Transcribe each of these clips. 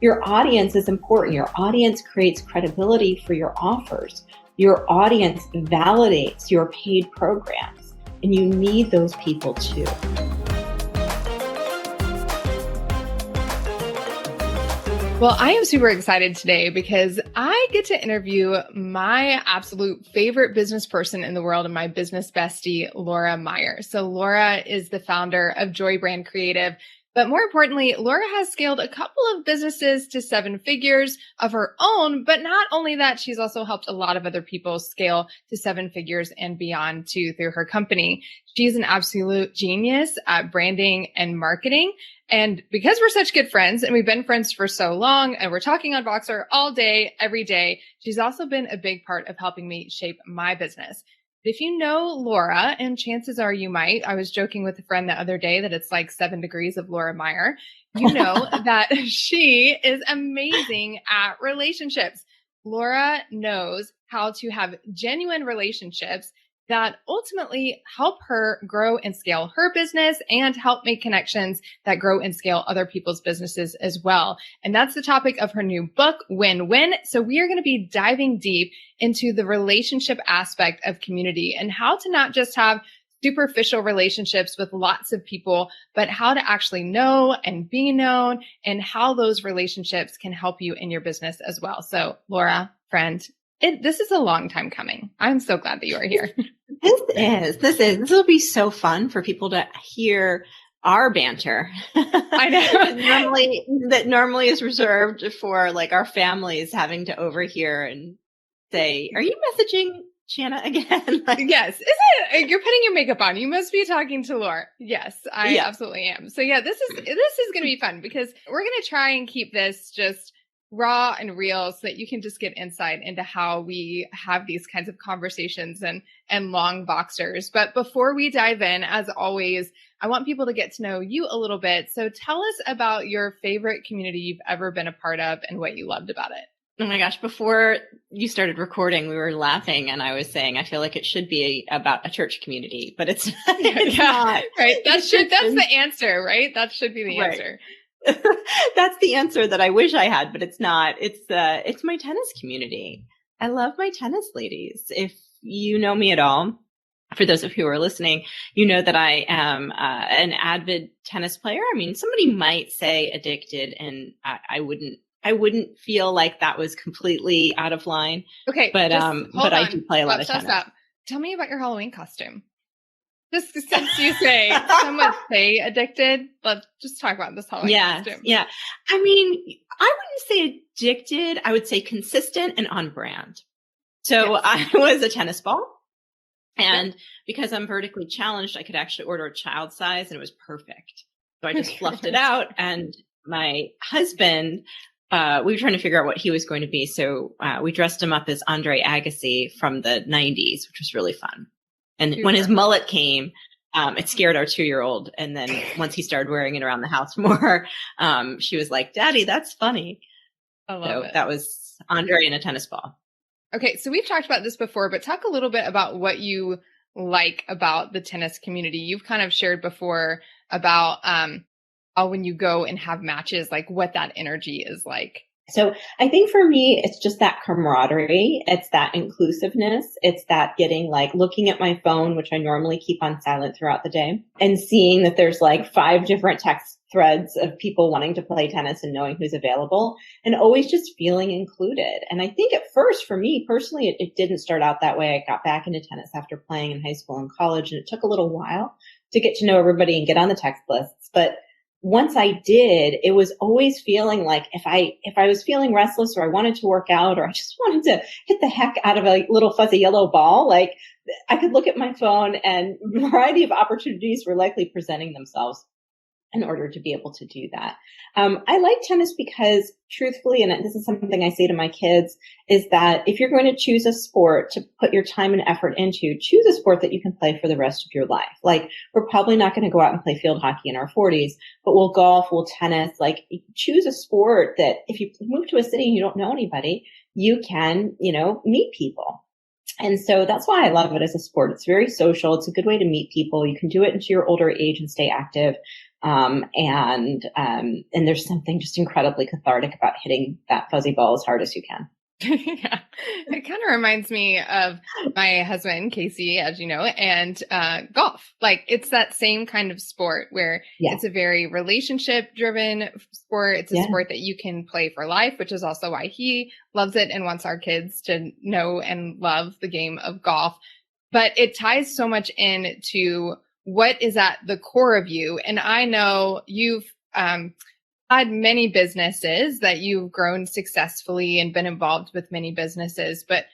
Your audience is important. Your audience creates credibility for your offers. Your audience validates your paid programs, and you need those people too. Well, I am super excited today because I get to interview my absolute favorite business person in the world and my business bestie, Laura Meyer. So Laura is the founder of Joy Brand Creative. But more importantly, Laura has scaled a couple of businesses to 7 figures of her own. But not only that, she's also helped a lot of other people scale to 7 figures and beyond too through her company. She's an absolute genius at branding and marketing. And because we're such good friends and we've been friends for so long and we're talking on Voxer all day, every day, she's also been a big part of helping me shape my business. If you know Laura, and chances are you might, I was joking with a friend the other day that it's like 7 degrees of Laura Meyer, you know that she is amazing at relationships. Laura knows how to have genuine relationships that ultimately help her grow and scale her business and help make connections that grow and scale other people's businesses as well. And that's the topic of her new book, Win-Win. So we are going to be diving deep into the relationship aspect of community and how to not just have superficial relationships with lots of people, but how to actually know and be known and how those relationships can help you in your business as well. So Laura, friend, this is a long time coming. I'm so glad that you are here. This will be so fun for people to hear our banter. I know. that normally is reserved for like our families having to overhear and say, "Are you messaging Shana again?" Yes. You're putting your makeup on. You must be talking to Laura. Yes, I absolutely am. So yeah, this is going to be fun because we're going to try and keep this just raw and real so that you can just get insight into how we have these kinds of conversations and long Voxers. But before we dive in, as always, I want people to get to know you a little bit. So tell us about your favorite community you've ever been a part of and what you loved about it. Oh my gosh, before you started recording, we were laughing and I was saying, I feel like it should be about a church community, but it's not. Right. That's the answer, right? That should be the answer. That's the answer that I wish I had, but it's not. It's my tennis community. I love my tennis ladies. If you know me at all, for those of you who are listening, you know that I am an avid tennis player. I mean, somebody might say addicted, and I wouldn't feel like that was completely out of line. Okay, but I do play a lot of tennis. Stop. Tell me about your Halloween costume. Just since you say some would say addicted, let's just talk about this Halloween costume. Yeah. I mean, I wouldn't say addicted. I would say consistent and on brand. So yes. I was a tennis ball. And because I'm vertically challenged, I could actually order a child size and it was perfect. So I just fluffed it out. And my husband, we were trying to figure out what he was going to be. So we dressed him up as Andre Agassi from the 90s, which was really fun. And when his mullet came, it scared our 2-year-old. And then once he started wearing it around the house more, she was like, "Daddy, that's funny." I love it. That was Andre in a tennis ball. Okay. So we've talked about this before, but talk a little bit about what you like about the tennis community. You've kind of shared before about how when you go and have matches, like what that energy is like. So I think for me, it's just that camaraderie. It's that inclusiveness. It's that getting like looking at my phone, which I normally keep on silent throughout the day, and seeing that there's like 5 different text threads of people wanting to play tennis and knowing who's available and always just feeling included. And I think at first for me personally, it didn't start out that way. I got back into tennis after playing in high school and college, and it took a little while to get to know everybody and get on the text lists. But once I did, it was always feeling like if I was feeling restless or I wanted to work out or I just wanted to hit the heck out of a little fuzzy yellow ball, like I could look at my phone and a variety of opportunities were likely presenting themselves in order to be able to do that. I like tennis because truthfully, and this is something I say to my kids, is that if you're going to choose a sport to put your time and effort into, choose a sport that you can play for the rest of your life. Like we're probably not going to go out and play field hockey in our 40s, but we'll golf, we'll tennis, like choose a sport that if you move to a city and you don't know anybody, you can, meet people. And so that's why I love it as a sport. It's very social. It's a good way to meet people. You can do it into your older age and stay active. And there's something just incredibly cathartic about hitting that fuzzy ball as hard as you can. Yeah, it kind of reminds me of my husband, Casey, as you know, and golf. Like it's that same kind of sport where it's a very relationship driven sport. It's a sport that you can play for life, which is also why he loves it and wants our kids to know and love the game of golf. But it ties so much into what is at the core of you. And I know you've had many businesses that you've grown successfully and been involved with many businesses, but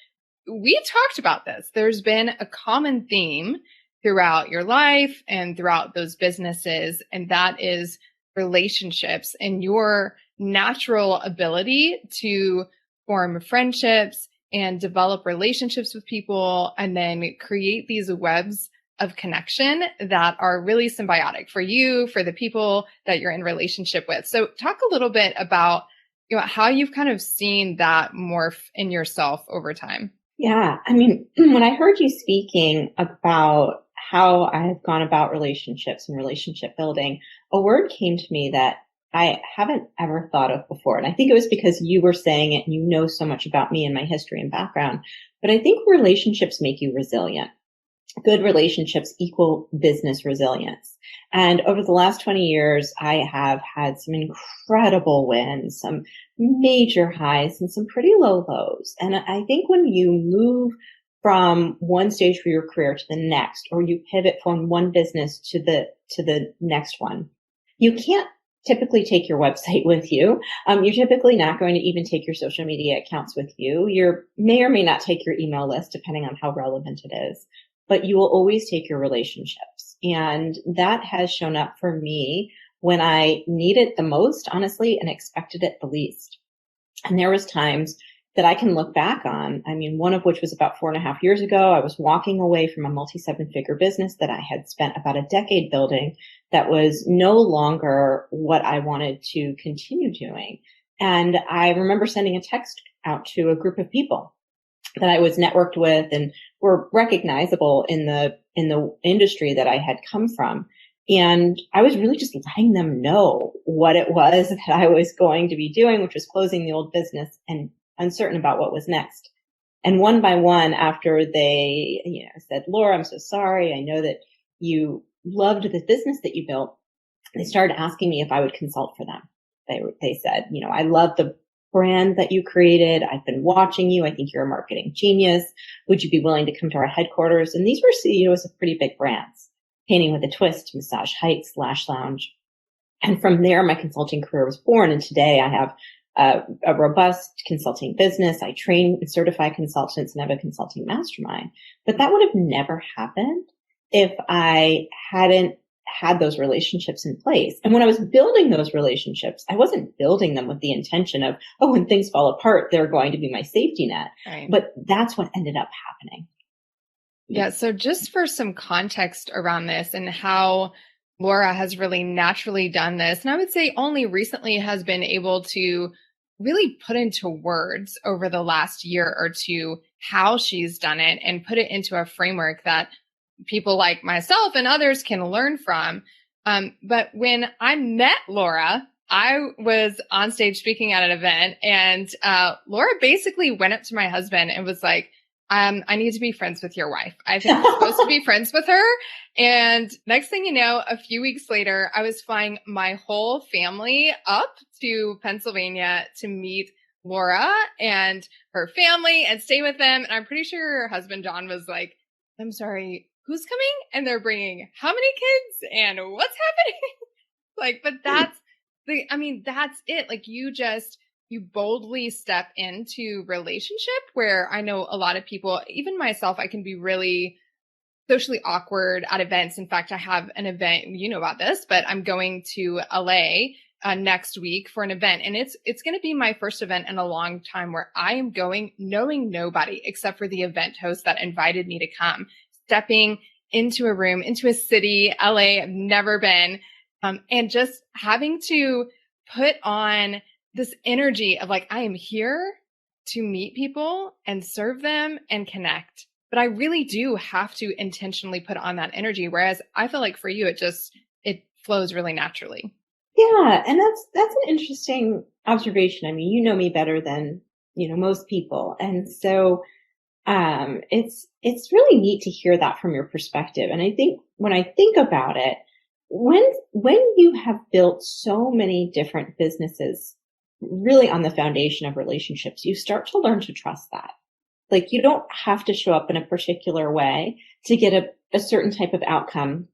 we talked about this. There's been a common theme throughout your life and throughout those businesses, and that is relationships and your natural ability to form friendships and develop relationships with people and then create these webs of connection that are really symbiotic for you, for the people that you're in relationship with. So talk a little bit about, how you've kind of seen that morph in yourself over time. Yeah. I mean, when I heard you speaking about how I have gone about relationships and relationship building, a word came to me that I haven't ever thought of before. And I think it was because you were saying it and you know so much about me and my history and background. But I think relationships make you resilient. Good relationships equal business resilience. And over the last 20 years, I have had some incredible wins, some major highs and some pretty low lows. And I think when you move from one stage of your career to the next, or you pivot from one business to the next one, you can't typically take your website with you. You're typically not going to even take your social media accounts with you. You may or may not take your email list, depending on how relevant it is. But you will always take your relationships. And that has shown up for me when I need it the most, honestly, and expected it the least. And there was times that I can look back on. I mean, one of which was about 4.5 years ago. I was walking away from a multi-7-figure business that I had spent about a decade building that was no longer what I wanted to continue doing. And I remember sending a text out to a group of people that I was networked with and were recognizable in the industry that I had come from. And I was really just letting them know what it was that I was going to be doing, which was closing the old business and uncertain about what was next. And one by one, after they, said, Laura, I'm so sorry. I know that you loved the business that you built. They started asking me if I would consult for them. They said, I love the brand that you created. I've been watching you. I think you're a marketing genius. Would you be willing to come to our headquarters? And these were CEOs of pretty big brands, Painting with a Twist, Massage Heights, Lash Lounge. And from there, my consulting career was born. And today I have a robust consulting business. I train and certify consultants and have a consulting mastermind. But that would have never happened if I hadn't had those relationships in place. And when I was building those relationships, I wasn't building them with the intention of, when things fall apart, they're going to be my safety net. Right. But that's what ended up happening. Yeah. So just for some context around this and how Laura has really naturally done this, and I would say only recently has been able to really put into words over the last year or two how she's done it and put it into a framework that people like myself and others can learn from. But when I met Laura, I was on stage speaking at an event and Laura basically went up to my husband and was like, I need to be friends with your wife. I think I'm supposed to be friends with her. And next thing you know, a few weeks later, I was flying my whole family up to Pennsylvania to meet Laura and her family and stay with them. And I'm pretty sure her husband, John, was like, I'm sorry, who's coming? And they're bringing how many kids and what's happening? But that's that's it. Like you boldly step into relationship where I know a lot of people, even myself, I can be really socially awkward at events. In fact, I have an event, you know about this, but I'm going to LA next week for an event. And it's going to be my first event in a long time where I am going knowing nobody except for the event host that invited me to come, stepping into a room, into a city, LA, I've never been, and just having to put on this energy of like, I am here to meet people and serve them and connect. But I really do have to intentionally put on that energy. Whereas I feel like for you, it flows really naturally. Yeah. And that's an interesting observation. I mean, you know me better than, most people. And so, it's really neat to hear that from your perspective. And I think when I think about it, when you have built so many different businesses really on the foundation of relationships, you start to learn to trust that. Like you don't have to show up in a particular way to get a certain type of outcome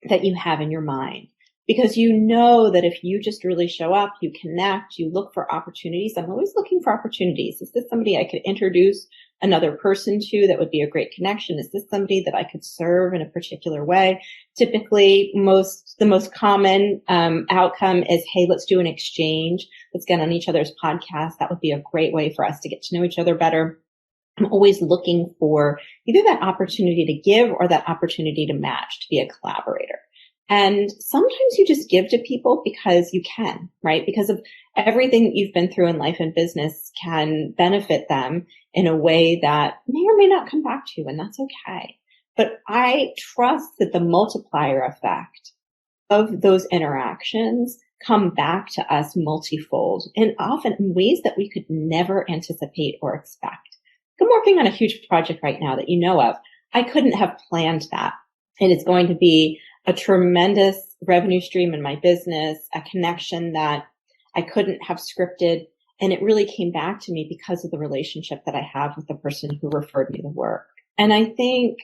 that you have in your mind. Because you know that if you just really show up, you connect, you look for opportunities. I'm always looking for opportunities. Is this somebody I could introduce another person to that would be a great connection? Is this somebody that I could serve in a particular way? Typically, the most common outcome is, hey, let's do an exchange. Let's get on each other's podcast. That would be a great way for us to get to know each other better. I'm always looking for either that opportunity to give or that opportunity to match, to be a collaborator. And sometimes you just give to people because you can, right? Because of everything that you've been through in life and business can benefit them in a way that may or may not come back to you, and that's okay. But I trust that the multiplier effect of those interactions come back to us multifold and often in ways that we could never anticipate or expect. I'm working on a huge project right now that you know of. I couldn't have planned that. And it's going to be a tremendous revenue stream in my business, a connection that I couldn't have scripted. And it really came back to me because of the relationship that I have with the person who referred me the work. And I think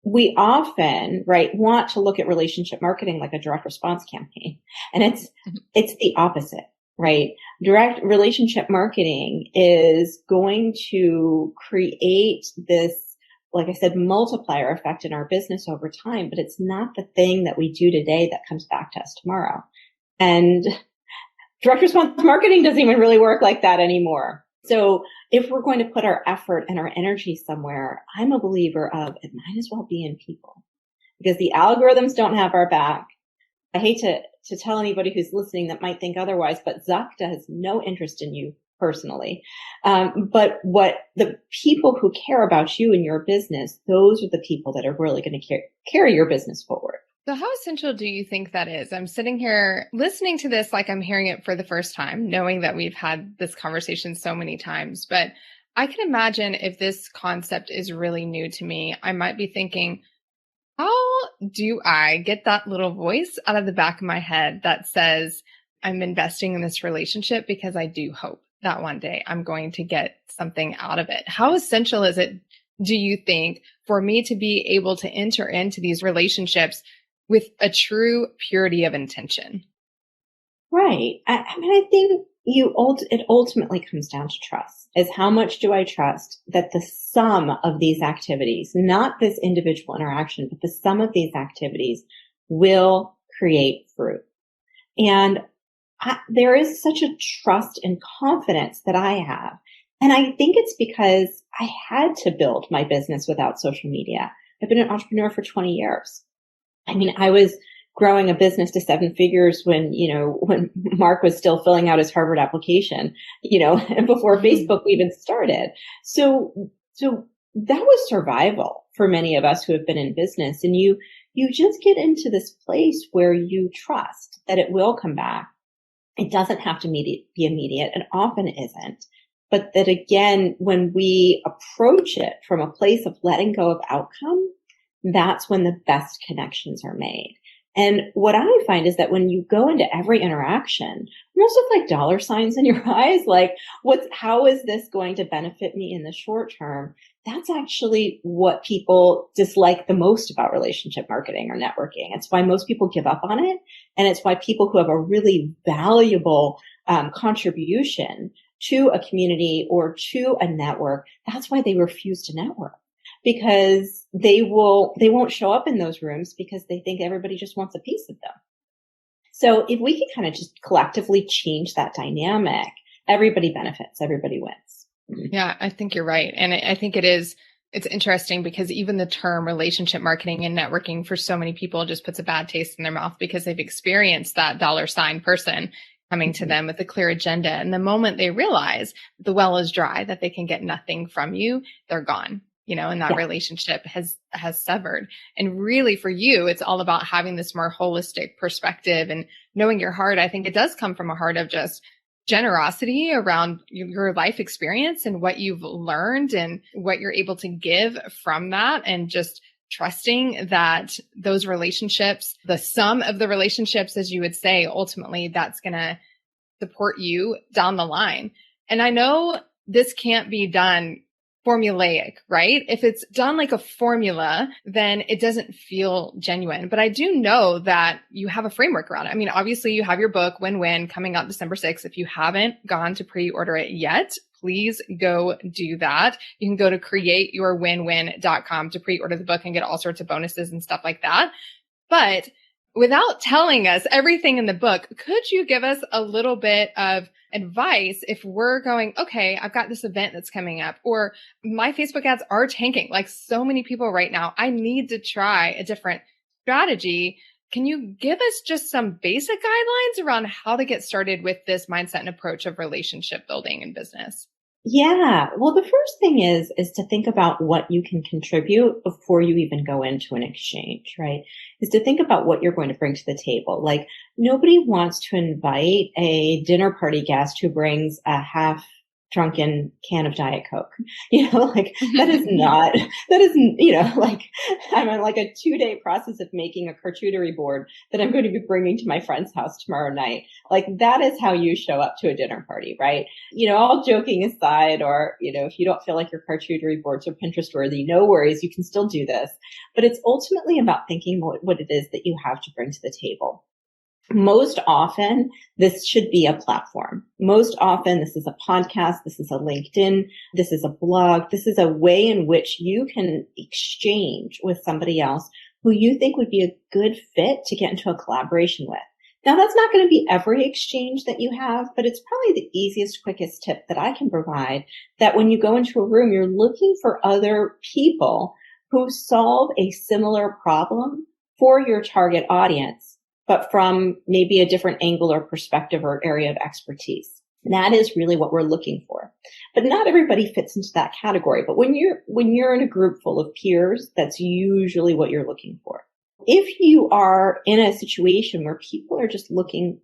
we often, right, want to look at relationship marketing like a direct response campaign. And it's the opposite, right? Direct relationship marketing is going to create this, like I said, multiplier effect in our business over time, but it's not the thing that we do today that comes back to us tomorrow. And direct response marketing doesn't even really work like that anymore. So if we're going to put our effort and our energy somewhere, I'm a believer of it might as well be in people because the algorithms don't have our back. I hate to tell anybody who's listening that might think otherwise, but Zuck has no interest in you personally. But what the people who care about you and your business, those are the people that are really going to carry your business forward. So how essential do you think that is? I'm sitting here listening to this like I'm hearing it for the first time, knowing that we've had this conversation so many times. But I can imagine if this concept is really new to me, I might be thinking, how do I get that little voice out of the back of my head that says I'm investing in this relationship because I do hope that one day I'm going to get something out of it? How essential is it, do you think, for me to be able to enter into these relationships with a true purity of intention? Right. I mean, I think it ultimately comes down to trust. Is how much do I trust that the sum of these activities, not this individual interaction, but the sum of these activities will create fruit. And there is such a trust and confidence that I have. And I think it's because I had to build my business without social media. I've been an entrepreneur for 20 years. I mean, I was growing a business to 7 figures when Mark was still filling out his Harvard application, and before Facebook even started. So that was survival for many of us who have been in business. And you just get into this place where you trust that it will come back. It doesn't have to be immediate. It often isn't. But that again, when we approach it from a place of letting go of outcome, that's when the best connections are made. And what I find is that when you go into every interaction, almost with like dollar signs in your eyes, like how is this going to benefit me in the short term? That's actually what people dislike the most about relationship marketing or networking. It's why most people give up on it. And it's why people who have a really valuable contribution to a community or to a network, that's why they refuse to network. Because they won't show up in those rooms because they think everybody just wants a piece of them. So if we can kind of just collectively change that dynamic, everybody benefits, everybody wins. Yeah, I think you're right. And I think it's interesting because even the term relationship marketing and networking for so many people just puts a bad taste in their mouth because they've experienced that dollar sign person coming to them with a clear agenda. And the moment they realize the well is dry, that they can get nothing from you, they're gone. and that relationship has severed. And really for you, it's all about having this more holistic perspective and knowing your heart. I think it does come from a heart of just generosity around your life experience and what you've learned and what you're able to give from that, and just trusting that those relationships, the sum of the relationships, as you would say, ultimately that's going to support you down the line. And I know this can't be done formulaic, right? If it's done like a formula, then it doesn't feel genuine. But I do know that you have a framework around it. I mean, obviously you have your book, Win-Win, coming out December 6th. If you haven't gone to pre-order it yet, please go do that. You can go to createyourwinwin.com to pre-order the book and get all sorts of bonuses and stuff like that. But without telling us everything in the book, could you give us a little bit of advice if we're going, okay, I've got this event that's coming up, or my Facebook ads are tanking like so many people right now. I need to try a different strategy. Can you give us just some basic guidelines around how to get started with this mindset and approach of relationship building in business? Yeah. Well, the first thing is to think about what you can contribute before you even go into an exchange, right? Is to think about what you're going to bring to the table. Like, nobody wants to invite a dinner party guest who brings a half drunken can of Diet Coke. Like that is like I'm on like a 2-day process of making a charcuterie board that I'm going to be bringing to my friend's house tomorrow night. Like that is how you show up to a dinner party, right? All joking aside, or, if you don't feel like your charcuterie boards are Pinterest worthy, no worries, you can still do this. But it's ultimately about thinking what it is that you have to bring to the table. Most often, this should be a platform. Most often, this is a podcast, this is a LinkedIn, this is a blog, this is a way in which you can exchange with somebody else who you think would be a good fit to get into a collaboration with. Now, that's not going to be every exchange that you have, but it's probably the easiest, quickest tip that I can provide, that when you go into a room, you're looking for other people who solve a similar problem for your target audience, but from maybe a different angle or perspective or area of expertise. And that is really what we're looking for. But not everybody fits into that category. But when you're in a group full of peers, that's usually what you're looking for. If you are in a situation where people are just looking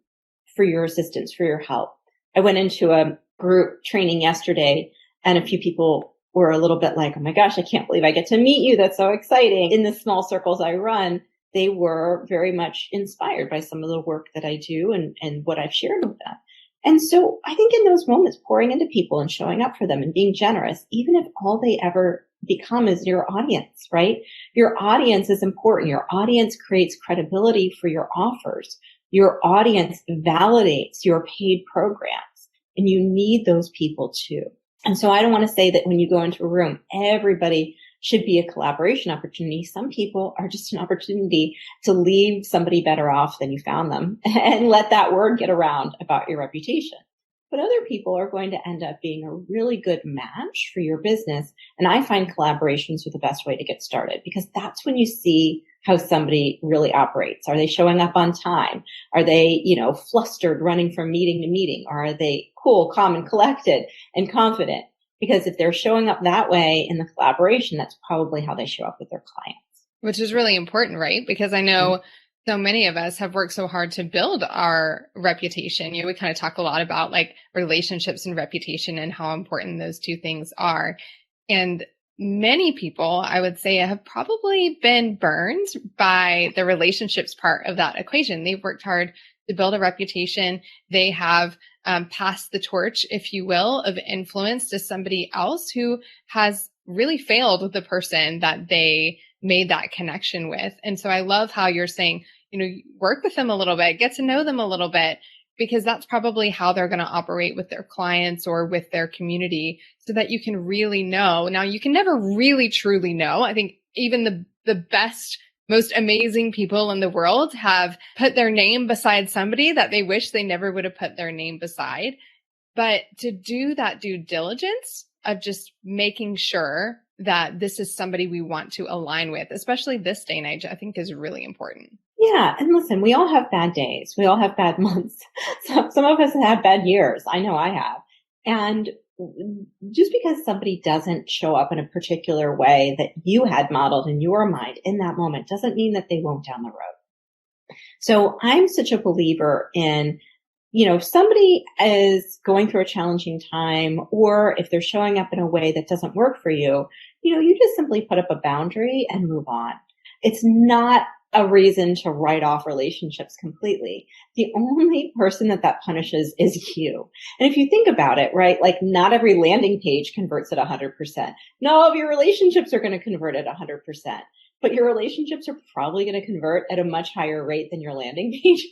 for your assistance, for your help. I went into a group training yesterday, and a few people were a little bit like, oh my gosh, I can't believe I get to meet you. That's so exciting. In the small circles I run, they were very much inspired by some of the work that I do and what I've shared with them. And so I think in those moments, pouring into people and showing up for them and being generous, even if all they ever become is your audience, right? Your audience is important. Your audience creates credibility for your offers. Your audience validates your paid programs, and you need those people too. And so I don't want to say that when you go into a room, everybody should be a collaboration opportunity. Some people are just an opportunity to leave somebody better off than you found them and let that word get around about your reputation. But other people are going to end up being a really good match for your business. And I find collaborations are the best way to get started, because that's when you see how somebody really operates. Are they showing up on time? Are they, flustered running from meeting to meeting? Or are they cool, calm, and collected and confident? Because if they're showing up that way in the collaboration, that's probably how they show up with their clients. Which is really important, right? Because I know so many of us have worked so hard to build our reputation. We kind of talk a lot about like relationships and reputation and how important those two things are. And many people, I would say, have probably been burned by the relationships part of that equation. They've worked hard to build a reputation. They have passed the torch, if you will, of influence to somebody else who has really failed the person that they made that connection with. And so I love how you're saying, work with them a little bit, get to know them a little bit, because that's probably how they're going to operate with their clients or with their community, so that you can really know. Now, you can never really truly know. I think even the best, most amazing people in the world have put their name beside somebody that they wish they never would have put their name beside. But to do that due diligence of just making sure that this is somebody we want to align with, especially this day and age, I think is really important. Yeah. And listen, we all have bad days. We all have bad months. Some of us have bad years. I know I have. And just because somebody doesn't show up in a particular way that you had modeled in your mind in that moment doesn't mean that they won't down the road. So I'm such a believer in, if somebody is going through a challenging time, or if they're showing up in a way that doesn't work for you, you just simply put up a boundary and move on. It's not a reason to write off relationships completely. The only person that punishes is you. And if you think about it, right, like not every landing page converts at 100%. Not all of your relationships are going to convert at 100%. But your relationships are probably going to convert at a much higher rate than your landing pages.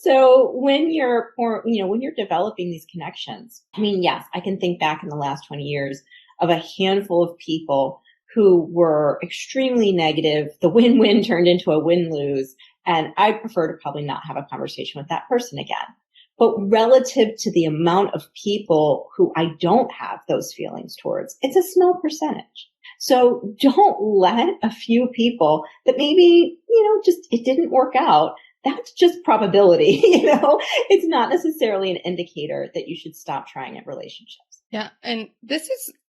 So when you're developing these connections, yes, I can think back in the last 20 years of a handful of people who were extremely negative. The win-win turned into a win-lose. And I prefer to probably not have a conversation with that person again. But relative to the amount of people who I don't have those feelings towards, it's a small percentage. So don't let a few people that maybe, just it didn't work out. That's just probability. It's not necessarily an indicator that you should stop trying at relationships. Yeah. And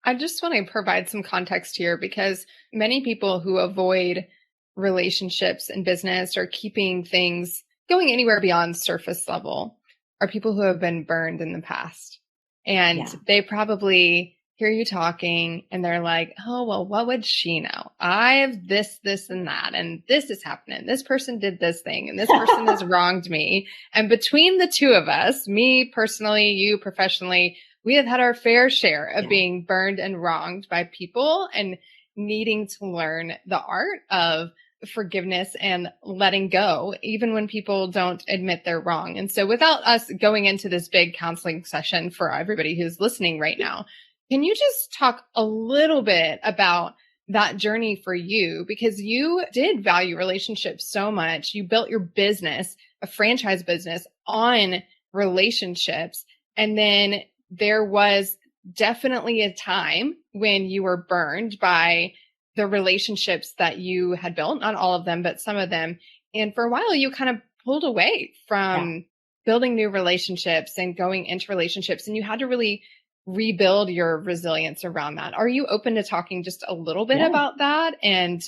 I just want to provide some context here, because many people who avoid relationships in business or keeping things going anywhere beyond surface level are people who have been burned in the past. And they probably hear you talking and they're like, oh, well, what would she know? I have this, and that, and this is happening. This person did this thing and this person has wronged me. And between the two of us, me personally, you professionally, we have had our fair share of being burned and wronged by people and needing to learn the art of forgiveness and letting go, even when people don't admit they're wrong. And so without us going into this big counseling session for everybody who's listening right now, can you just talk a little bit about that journey for you? Because you did value relationships so much. You built your business, a franchise business, on relationships. And then there was definitely a time when you were burned by the relationships that you had built, not all of them, but some of them. And for a while, you kind of pulled away from building new relationships and going into relationships. And you had to really rebuild your resilience around that. Are you open to talking just a little bit about that and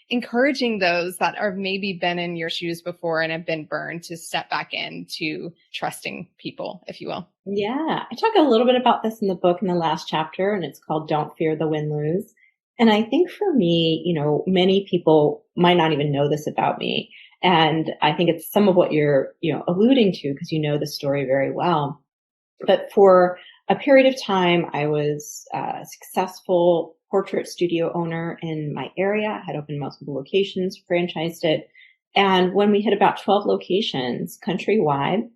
encouraging those that are maybe been in your shoes before and have been burned to step back into trusting people, if you will? Yeah, I talk a little bit about this in the book in the last chapter, and it's called Don't Fear the Win-Lose. And I think for me, many people might not even know this about me. And I think it's some of what you're, alluding to, because you know the story very well. But for a period of time, I was a successful portrait studio owner in my area. I had opened multiple locations, franchised it. And when we hit about 12 locations countrywide,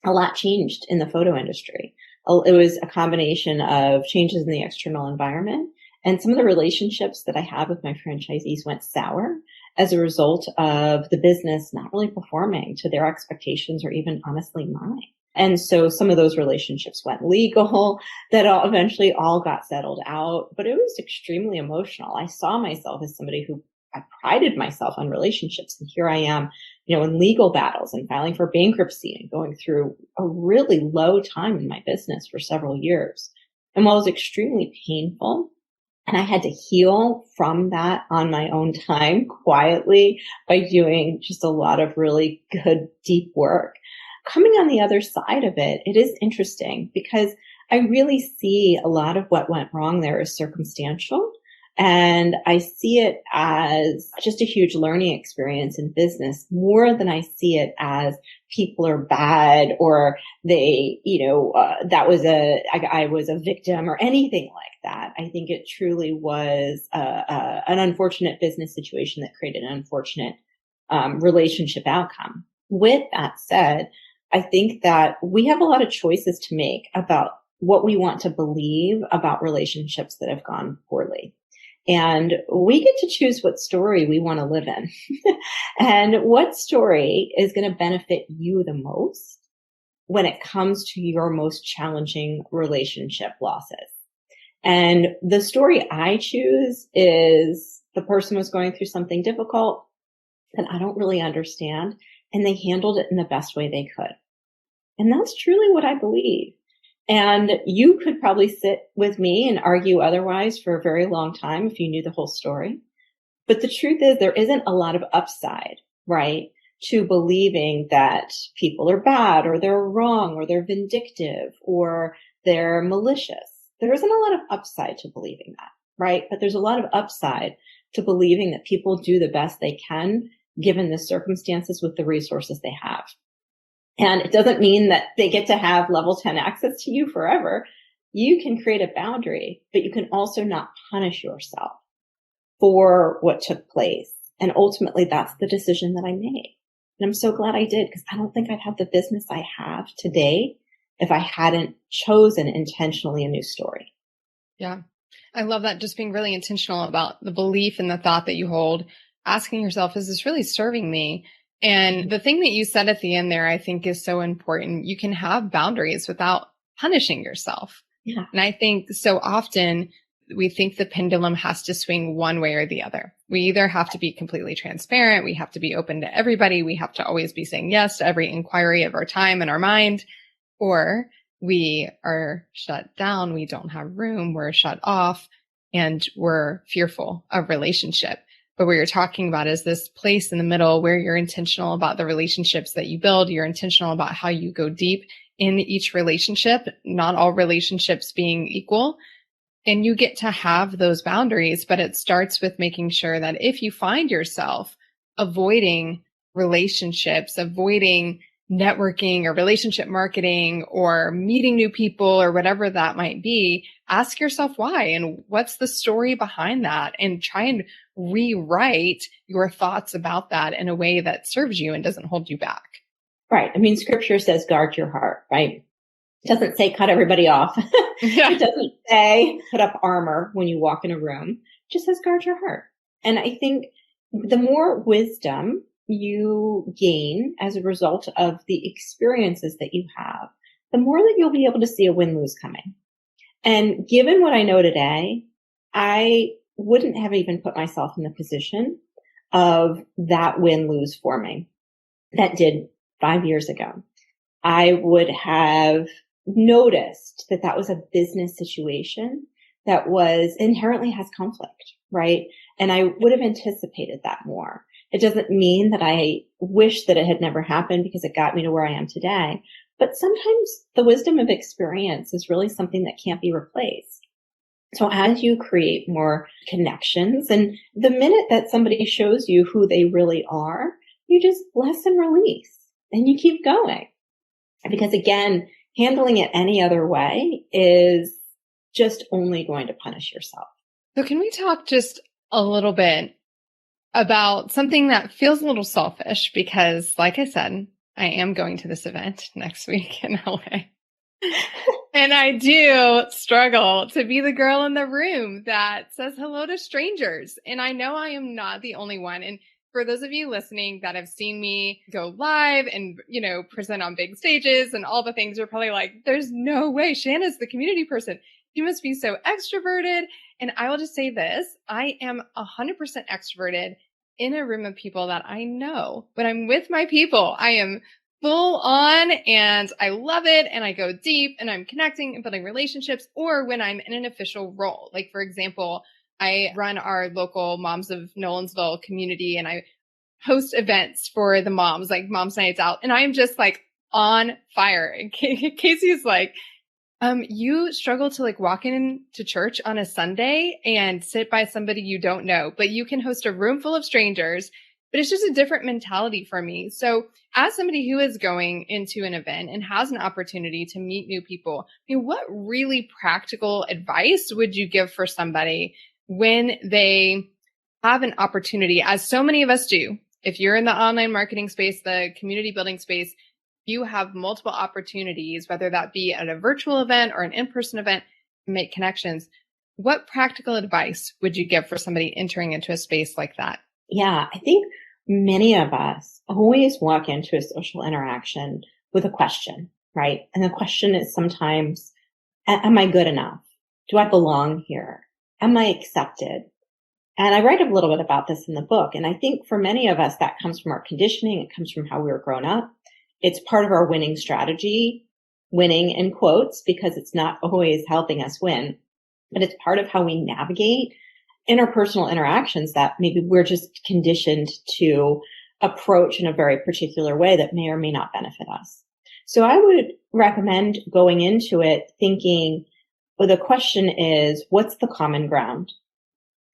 a lot changed in the photo industry. It was a combination of changes in the external environment, and some of the relationships that I had with my franchisees went sour as a result of the business not really performing to their expectations or even honestly mine. And so some of those relationships went legal, that eventually all got settled out, but it was extremely emotional. I saw myself as somebody who I prided myself on relationships. And here I am, in legal battles and filing for bankruptcy and going through a really low time in my business for several years. And while it was extremely painful, and I had to heal from that on my own time quietly by doing just a lot of really good, deep work. Coming on the other side of it, it is interesting because I really see a lot of what went wrong there as circumstantial. And I see it as just a huge learning experience in business more than I see it as people are bad or they, I was a victim or anything like that. I think it truly was an unfortunate business situation that created an unfortunate relationship outcome. With that said, I think that we have a lot of choices to make about what we want to believe about relationships that have gone poorly. And we get to choose what story we want to live in and what story is going to benefit you the most when it comes to your most challenging relationship losses. And the story I choose is the person was going through something difficult that I don't really understand, and they handled it in the best way they could. And that's truly what I believe. And you could probably sit with me and argue otherwise for a very long time if you knew the whole story. But the truth is there isn't a lot of upside, right, to believing that people are bad or they're wrong or they're vindictive or they're malicious. There isn't a lot of upside to believing that, right? But there's a lot of upside to believing that people do the best they can given the circumstances with the resources they have. And it doesn't mean that they get to have level 10 access to you forever. You can create a boundary, but you can also not punish yourself for what took place. And ultimately, that's the decision that I made. And I'm so glad I did, because I don't think I'd have the business I have today if I hadn't chosen intentionally a new story. Yeah. I love that. Just being really intentional about the belief and the thought that you hold, asking yourself, is this really serving me? And the thing that you said at the end there, I think is so important. You can have boundaries without punishing yourself. Yeah. And I think so often we think the pendulum has to swing one way or the other. We either have to be completely transparent. We have to be open to everybody. We have to always be saying yes to every inquiry of our time and our mind, or we are shut down. We don't have room. We're shut off and we're fearful of relationship. But what you're talking about is this place in the middle where you're intentional about the relationships that you build. You're intentional about how you go deep in each relationship, not all relationships being equal. And you get to have those boundaries, but it starts with making sure that if you find yourself avoiding relationships, avoiding networking or relationship marketing or meeting new people or whatever that might be, ask yourself why and what's the story behind that, and try and rewrite your thoughts about that in a way that serves you and doesn't hold you back. Right. I mean, scripture says guard your heart, right? It doesn't say cut everybody off. Yeah. It doesn't say put up armor when you walk in a room. It just says guard your heart. And I think the more wisdom you gain as a result of the experiences that you have, the more that you'll be able to see a win-lose coming. And given what I know today, I wouldn't have even put myself in the position of that win-lose forming that did 5 years ago. I would have noticed that that was a business situation that was inherently has conflict, right? And I would have anticipated that more. It doesn't mean that I wish that it had never happened, because it got me to where I am today. But sometimes the wisdom of experience is really something that can't be replaced. So as you create more connections, and the minute that somebody shows you who they really are, you just bless and release and you keep going. Because again, handling it any other way is just only going to punish yourself. So can we talk just a little bit about something that feels a little selfish? Because like I said, I am going to this event next week in LA. And I do struggle to be the girl in the room that says hello to strangers. And I know I am not the only one. And for those of you listening that have seen me go live and, present on big stages and all the things, are probably like, there's no way Shana's the community person. She must be so extroverted. And I will just say this, I am 100% extroverted in a room of people that I know. When I'm with my people, I am full on and I love it. And I go deep and I'm connecting and building relationships, or when I'm in an official role. Like, for example, I run our local Moms of Nolensville community and I host events for the moms, like Moms Nights Out. And I'm just like on fire. And Casey's like, you struggle to like walk into church on a Sunday and sit by somebody you don't know, but you can host a room full of strangers. But it's just a different mentality for me. So as somebody who is going into an event and has an opportunity to meet new people, what really practical advice would you give for somebody when they have an opportunity, as so many of us do? If you're in the online marketing space, the community building space, you have multiple opportunities, whether that be at a virtual event or an in-person event, to make connections. What practical advice would you give for somebody entering into a space like that? Yeah, I think many of us always walk into a social interaction with a question, right? And the question is sometimes, am I good enough? Do I belong here? Am I accepted? And I write a little bit about this in the book. And I think for many of us, that comes from our conditioning. It comes from how we were grown up. It's part of our winning strategy winning in quotes because it's not always helping us win, but it's part of how we navigate interpersonal interactions that maybe we're just conditioned to approach in a very particular way that may or may not benefit us. So I would recommend going into it thinking, well, the question is, what's the common ground?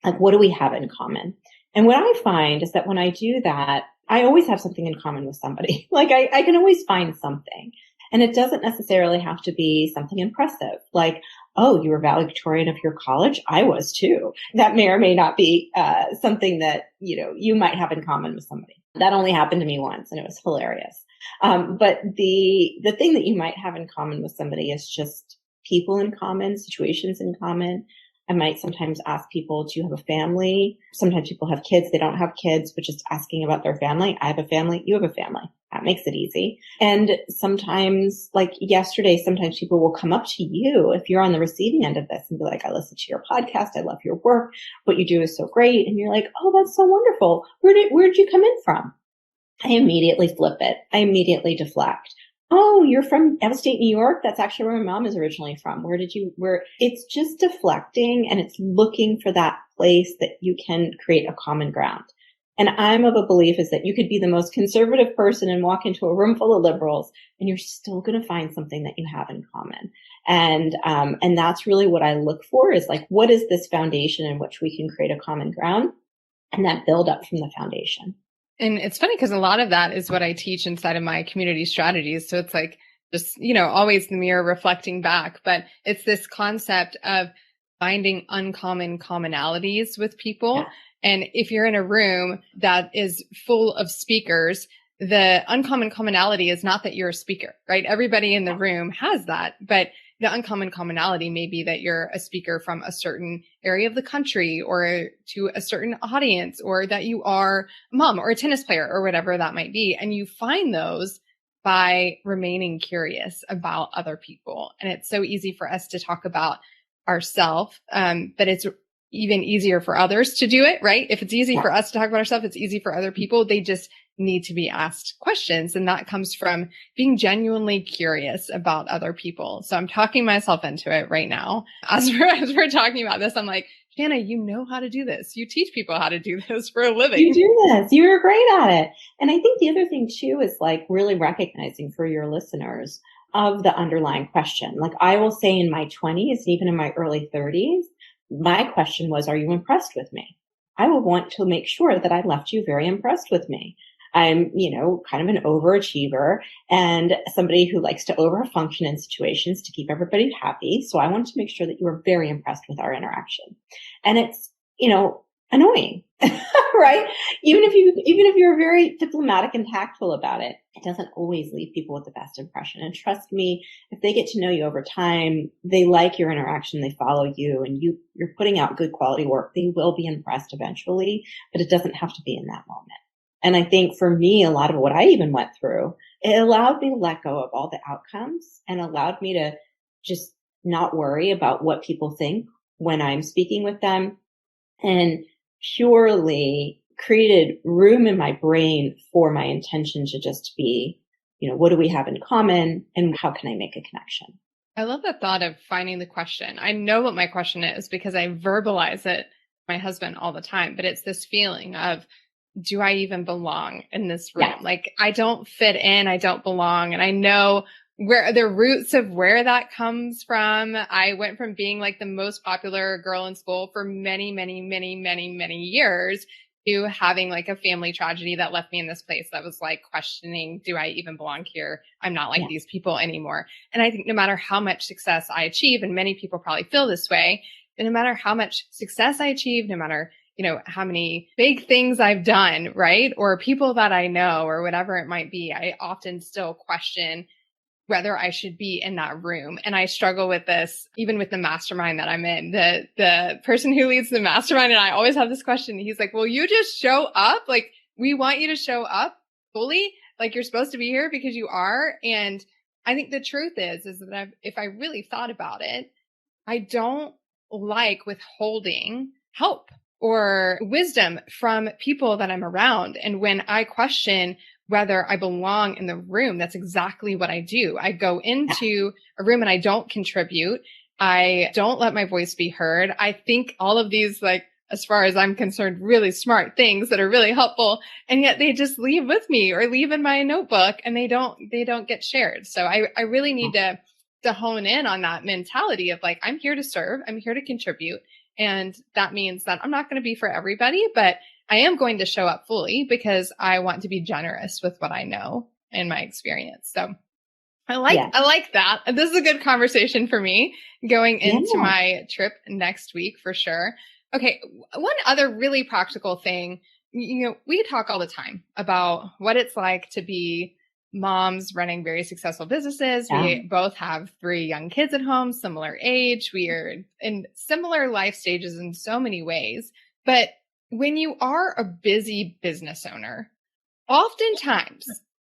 Like, what do we have in common? And what I find is that when I do that, I always have something in common with somebody. Like I can always find something. And it doesn't necessarily have to be something impressive. Like, oh, you were valedictorian of your college? I was too. That may or may not be something that, you might have in common with somebody. That only happened to me once and it was hilarious. But the thing that you might have in common with somebody is just people in common, situations in common. I might sometimes ask people, do you have a family? Sometimes people have kids. They don't have kids, but just asking about their family. I have a family. You have a family. That makes it easy. And sometimes, like yesterday, sometimes people will come up to you if you're on the receiving end of this and be like, I listen to your podcast. I love your work. What you do is so great. And you're like, oh, that's so wonderful. Where did you come in from? I immediately flip it. I immediately deflect. Oh, you're from upstate New York? That's actually where my mom is originally from. Where it's just deflecting and it's looking for that place that you can create a common ground. And I'm of a belief is that you could be the most conservative person and walk into a room full of liberals and you're still going to find something that you have in common. And that's really what I look for is like, what is this foundation in which we can create a common ground and that build up from the foundation. And it's funny because a lot of that is what I teach inside of my community strategies. So it's like just, always the mirror reflecting back, but it's this concept of finding uncommon commonalities with people. Yeah. And if you're in a room that is full of speakers, the uncommon commonality is not that you're a speaker, right? Everybody in the room has that, but the uncommon commonality may be that you're a speaker from a certain area of the country or to a certain audience, or that you are a mom or a tennis player or whatever that might be. And you find those by remaining curious about other people. And it's so easy for us to talk about ourselves, but it's even easier for others to do it, right? If it's easy for us to talk about ourselves, it's easy for other people. They just need to be asked questions. And that comes from being genuinely curious about other people. So I'm talking myself into it right now. As we're talking about this, I'm like, Shana, you know how to do this. You teach people how to do this for a living. You do this. You're great at it. And I think the other thing too is like really recognizing for your listeners of the underlying question. Like I will say in my 20s, even in my early 30s, my question was, are you impressed with me? I would want to make sure that I left you very impressed with me. I'm, kind of an overachiever and somebody who likes to overfunction in situations to keep everybody happy. So I wanted to make sure that you were very impressed with our interaction. And it's, annoying, right? Even if you're very diplomatic and tactful about it, it doesn't always leave people with the best impression. And trust me, if they get to know you over time, they like your interaction, they follow you, and you're putting out good quality work, they will be impressed eventually, but it doesn't have to be in that moment. And I think for me, a lot of what I even went through, it allowed me to let go of all the outcomes and allowed me to just not worry about what people think when I'm speaking with them, and purely created room in my brain for my intention to just be, what do we have in common and how can I make a connection? I love the thought of finding the question. I know what my question is because I verbalize it to my husband all the time, but it's this feeling of, do I even belong in this room? Yes. Like I don't fit in, I don't belong. And I know where the roots of where that comes from. I went from being like the most popular girl in school for many, many, many, many, many years to having like a family tragedy that left me in this place that was like questioning, do I even belong here? I'm not like these people anymore. And I think no matter how much success I achieve, and many people probably feel this way, and no matter how much success I achieve, no matter how many big things I've done, right? Or people that I know or whatever it might be, I often still question whether I should be in that room. And I struggle with this, even with the mastermind that I'm in. The person who leads the mastermind, and I always have this question. He's like, well, you just show up. Like, we want you to show up fully. Like you're supposed to be here because you are. And I think the truth is that if I really thought about it, I don't like withholding help or wisdom from people that I'm around. And when I question whether I belong in the room. That's exactly what I do. I go into a room and I don't contribute. I don't let my voice be heard. I think all of these, like, as far as I'm concerned, really smart things that are really helpful. And yet they just leave with me or leave in my notebook and they don't get shared. So I really need to hone in on that mentality of like, I'm here to serve. I'm here to contribute. And that means that I'm not going to be for everybody, but I am going to show up fully because I want to be generous with what I know and my experience. So I like that. This is a good conversation for me going into my trip next week for sure. Okay. One other really practical thing, we talk all the time about what it's like to be moms running very successful businesses. Yeah. We both have 3 young kids at home, similar age. We are in similar life stages in so many ways. But when you are a busy business owner, oftentimes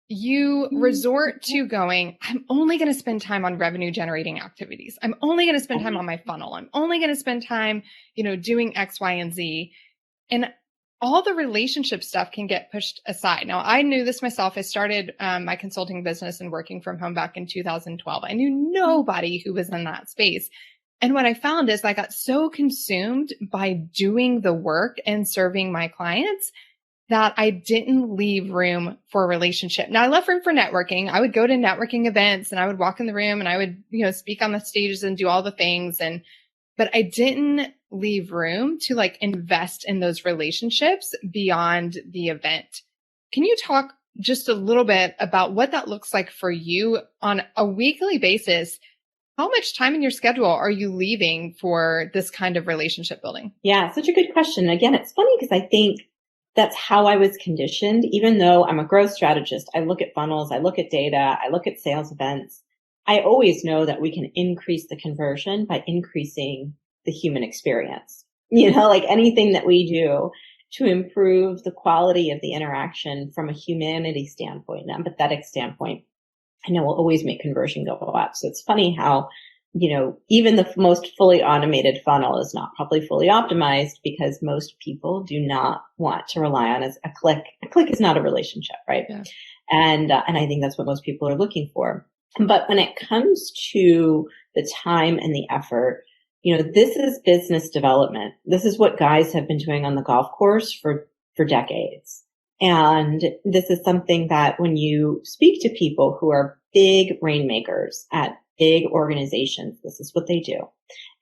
you resort to going, I'm only going to spend time on revenue generating activities. I'm only going to spend time on my funnel. I'm only going to spend time, doing X, Y, and Z. And all the relationship stuff can get pushed aside. Now, I knew this myself. I started my consulting business and working from home back in 2012. I knew nobody who was in that space. And what I found is I got so consumed by doing the work and serving my clients that I didn't leave room for a relationship. Now I left room for networking. I would go to networking events and I would walk in the room and I would, speak on the stages and do all the things. But I didn't leave room to like invest in those relationships beyond the event. Can you talk just a little bit about what that looks like for you on a weekly basis? How much time in your schedule are you leaving for this kind of relationship building? Yeah, such a good question. Again, it's funny because I think that's how I was conditioned. Even though I'm a growth strategist, I look at funnels, I look at data, I look at sales events. I always know that we can increase the conversion by increasing the human experience. Like anything that we do to improve the quality of the interaction from a humanity standpoint, an empathetic standpoint, I know will always make conversion go up. So it's funny how, even the most fully automated funnel is not probably fully optimized because most people do not want to rely on as a click. A click is not a relationship, right? Yeah. And I think that's what most people are looking for. But when it comes to the time and the effort, this is business development. This is what guys have been doing on the golf course for decades. And this is something that when you speak to people who are big rainmakers at big organizations, this is what they do,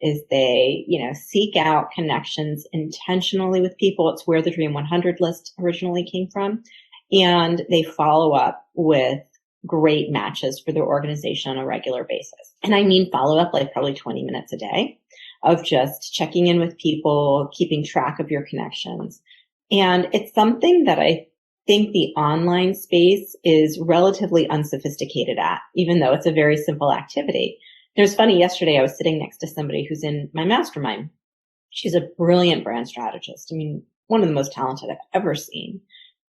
is they, seek out connections intentionally with people. It's where the Dream 100 list originally came from. And they follow up with great matches for their organization on a regular basis. And I mean follow up like probably 20 minutes a day of just checking in with people, keeping track of your connections. And it's something that I think the online space is relatively unsophisticated at, even though it's a very simple activity. It was funny, yesterday I was sitting next to somebody who's in my mastermind. She's a brilliant brand strategist. I mean, one of the most talented I've ever seen.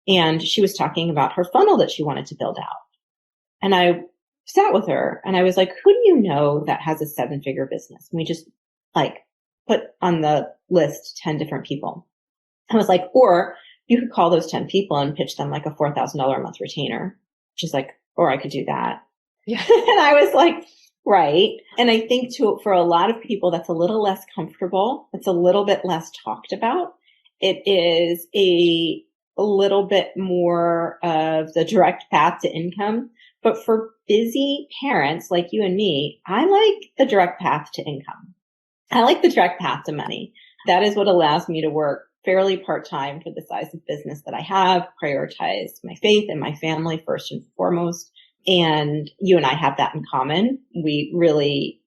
And she was talking about her funnel that she wanted to build out. And I sat with her and I was like, who do you know that has a 7-figure business? And we just put on the list 10 different people. I was like, or you could call those 10 people and pitch them like a $4,000 a month retainer. She's like, or I could do that. Yeah. And I was like, right. And I think for a lot of people, that's a little less comfortable. It's a little bit less talked about. It is a little bit more of the direct path to income. But for busy parents like you and me, I like the direct path to income. I like the direct path to money. That is what allows me to work fairly part-time for the size of business that I have, prioritize my faith and my family first and foremost. And you and I have that in common. We really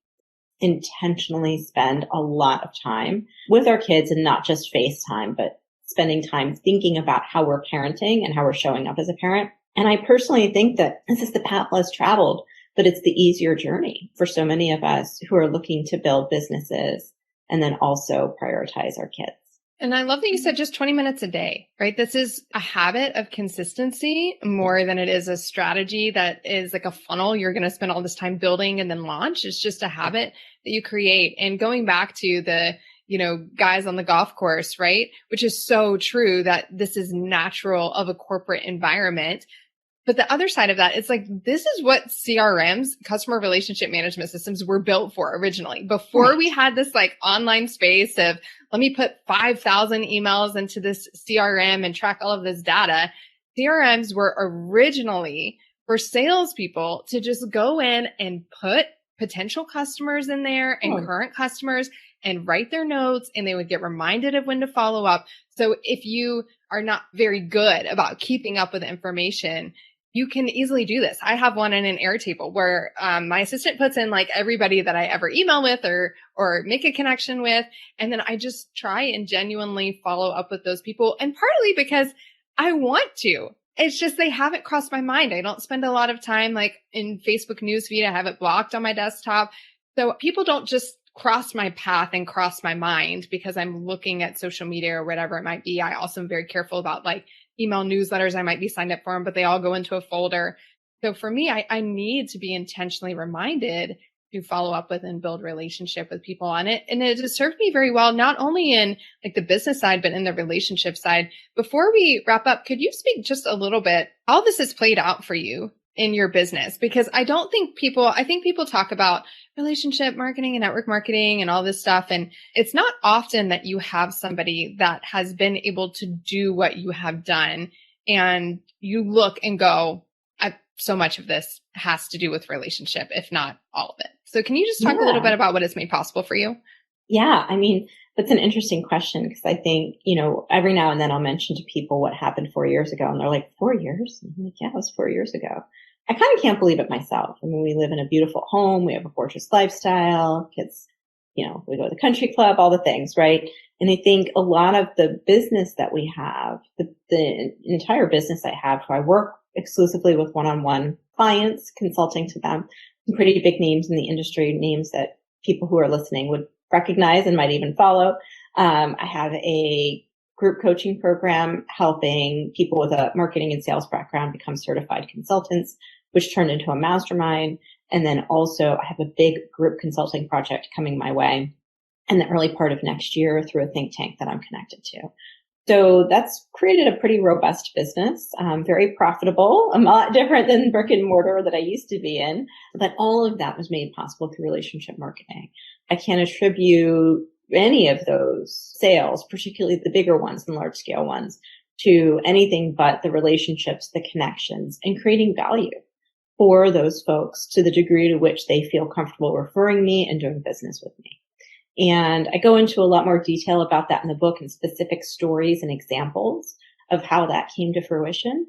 intentionally spend a lot of time with our kids, and not just FaceTime, but spending time thinking about how we're parenting and how we're showing up as a parent. And I personally think that this is the path less traveled, but it's the easier journey for so many of us who are looking to build businesses and then also prioritize our kids. And I love that you said just 20 minutes a day, right? This is a habit of consistency more than it is a strategy that is like a funnel you're going to spend all this time building and then launch. It's just a habit that you create. And going back to the, guys on the golf course, right? Which is so true that this is natural of a corporate environment. But the other side of that, it's like, this is what CRMs, customer relationship management systems, were built for originally. Before we had this like online space of, let me put 5,000 emails into this CRM and track all of this data. CRMs were originally for salespeople to just go in and put potential customers in there and current customers and write their notes, and they would get reminded of when to follow up. So if you are not very good about keeping up with information, you can easily do this. I have one in an Airtable where my assistant puts in like everybody that I ever email with or make a connection with. And then I just try and genuinely follow up with those people. And partly because I want to. It's just they haven't crossed my mind. I don't spend a lot of time like in Facebook newsfeed. I have it blocked on my desktop. So people don't just cross my path and cross my mind because I'm looking at social media or whatever it might be. I also am very careful about like email newsletters. I might be signed up for them, but they all go into a folder. So for me, I need to be intentionally reminded to follow up with and build relationship with people on it. And it has served me very well, not only in like the business side, but in the relationship side. Before we wrap up, could you speak just a little bit how this has played out for you in your business? Because I think people talk about relationship marketing and network marketing and all this stuff. And it's not often that you have somebody that has been able to do what you have done. And you look and go, so much of this has to do with relationship, if not all of it. So can you just talk a little bit about what it's made possible for you? Yeah. I mean, that's an interesting question because I think, every now and then I'll mention to people what happened 4 years ago and they're like, 4 years? And I'm like, yeah, it was 4 years ago. I kind of can't believe it myself. I mean, we live in a beautiful home. We have a gorgeous lifestyle. Kids, we go to the country club, all the things, right? And I think a lot of the business that we have, the entire business I have, so I work exclusively with one-on-one clients, consulting to them, some pretty big names in the industry, names that people who are listening would recognize and might even follow. I have a group coaching program helping people with a marketing and sales background become certified consultants, which turned into a mastermind. And then also I have a big group consulting project coming my way in the early part of next year through a think tank that I'm connected to. So that's created a pretty robust business, very profitable, a lot different than brick and mortar that I used to be in. But all of that was made possible through relationship marketing. I can't attribute any of those sales, particularly the bigger ones and large scale ones, to anything but the relationships, the connections, and creating value for those folks to the degree to which they feel comfortable referring me and doing business with me. And I go into a lot more detail about that in the book and specific stories and examples of how that came to fruition.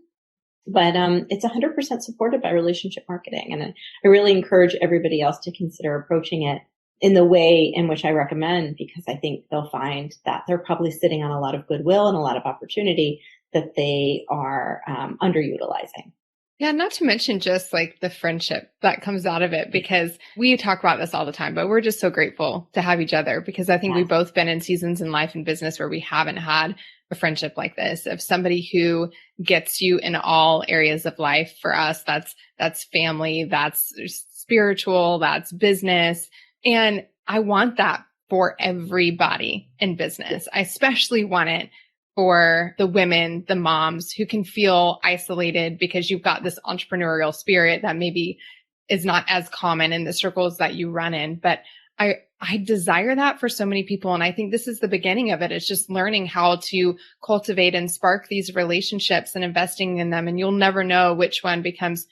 But it's 100% supported by relationship marketing. And I really encourage everybody else to consider approaching it in the way in which I recommend, because I think they'll find that they're probably sitting on a lot of goodwill and a lot of opportunity that they are underutilizing. Yeah, not to mention just like the friendship that comes out of it, because we talk about this all the time, but we're just so grateful to have each other because I think we've both been in seasons in life and business where we haven't had a friendship like this, of somebody who gets you in all areas of life. For us, that's family, that's spiritual, that's business. And I want that for everybody in business. I especially want it for the women, the moms who can feel isolated because you've got this entrepreneurial spirit that maybe is not as common in the circles that you run in. But I desire that for so many people. And I think this is the beginning of it. It's just learning how to cultivate and spark these relationships and investing in them. And you'll never know which one becomes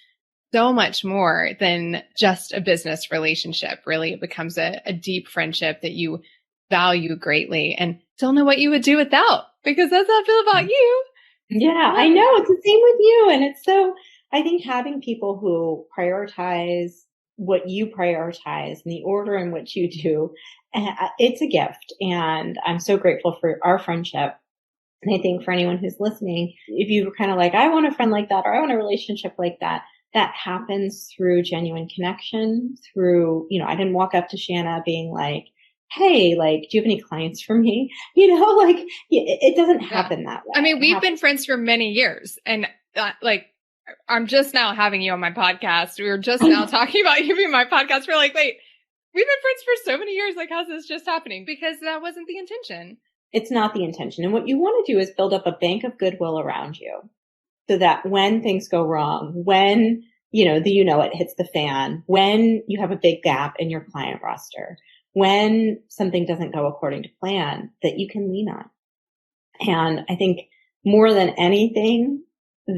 so much more than just a business relationship. Really, it becomes a deep friendship that you value greatly and don't know what you would do without, because that's how I feel about you. Yeah, I know. It's the same with you. And it's so, I think having people who prioritize what you prioritize in the order in which you do, it's a gift. And I'm so grateful for our friendship. And I think for anyone who's listening, if you were kind of like, I want a friend like that, or I want a relationship like that, that happens through genuine connection, through, I didn't walk up to Shana being like, hey, like, do you have any clients for me? It doesn't happen that way. I mean, we've been friends for many years, and I'm just now having you on my podcast. We were just now talking about you being my podcast. We're like, wait, we've been friends for so many years. Like, how's this just happening? Because that wasn't the intention. It's not the intention. And what you want to do is build up a bank of goodwill around you. so that when things go wrong, when, it hits the fan, when you have a big gap in your client roster, when something doesn't go according to plan, that you can lean on. And I think more than anything,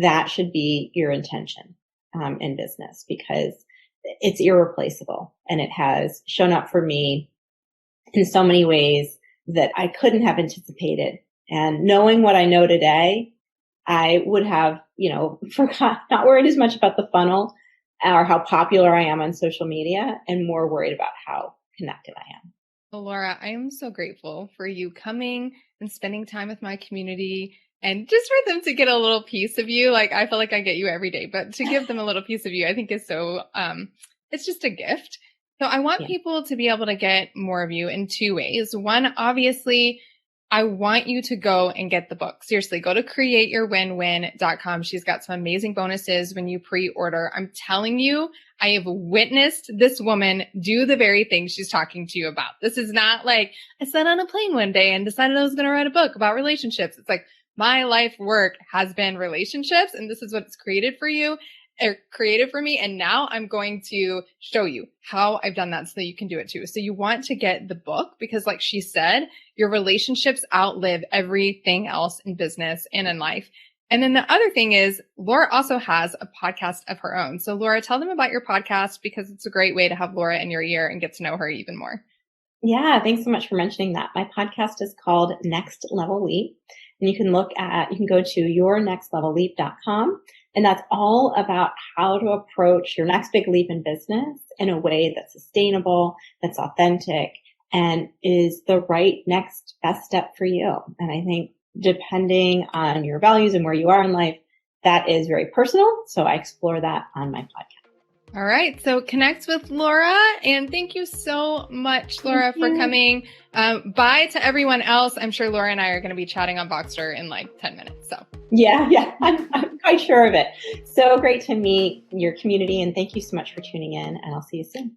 that should be your intention in business, because it's irreplaceable and it has shown up for me in so many ways that I couldn't have anticipated. And knowing what I know today, I would have, not worried as much about the funnel or how popular I am on social media, and more worried about how connected I am. Well, Laura, I am so grateful for you coming and spending time with my community, and just for them to get a little piece of you. Like, I feel like I get you every day, but to give them a little piece of you, I think is so, it's just a gift. So I want people to be able to get more of you in two ways. One, obviously, I want you to go and get the book. Seriously, go to createyourwinwin.com. She's got some amazing bonuses when you pre-order. I'm telling you, I have witnessed this woman do the very thing she's talking to you about. This is not like, I sat on a plane one day and decided I was going to write a book about relationships. It's like, my life work has been relationships, and this is what it's created for you. Created for me. And now I'm going to show you how I've done that so that you can do it too. So you want to get the book because, like she said, your relationships outlive everything else in business and in life. And then the other thing is Laura also has a podcast of her own. So Laura, tell them about your podcast, because it's a great way to have Laura in your ear and get to know her even more. Yeah, thanks so much for mentioning that. My podcast is called Next Level Leap. And you can go to yournextlevelleap.com. And that's all about how to approach your next big leap in business in a way that's sustainable, that's authentic, and is the right next best step for you. And I think depending on your values and where you are in life, that is very personal. So I explore that on my podcast. All right. So connect with Laura, and thank you so much, Laura, for coming. Bye to everyone else. I'm sure Laura and I are going to be chatting on Boxster in like 10 minutes. So yeah, I'm quite sure of it. So great to meet your community, and thank you so much for tuning in, and I'll see you soon.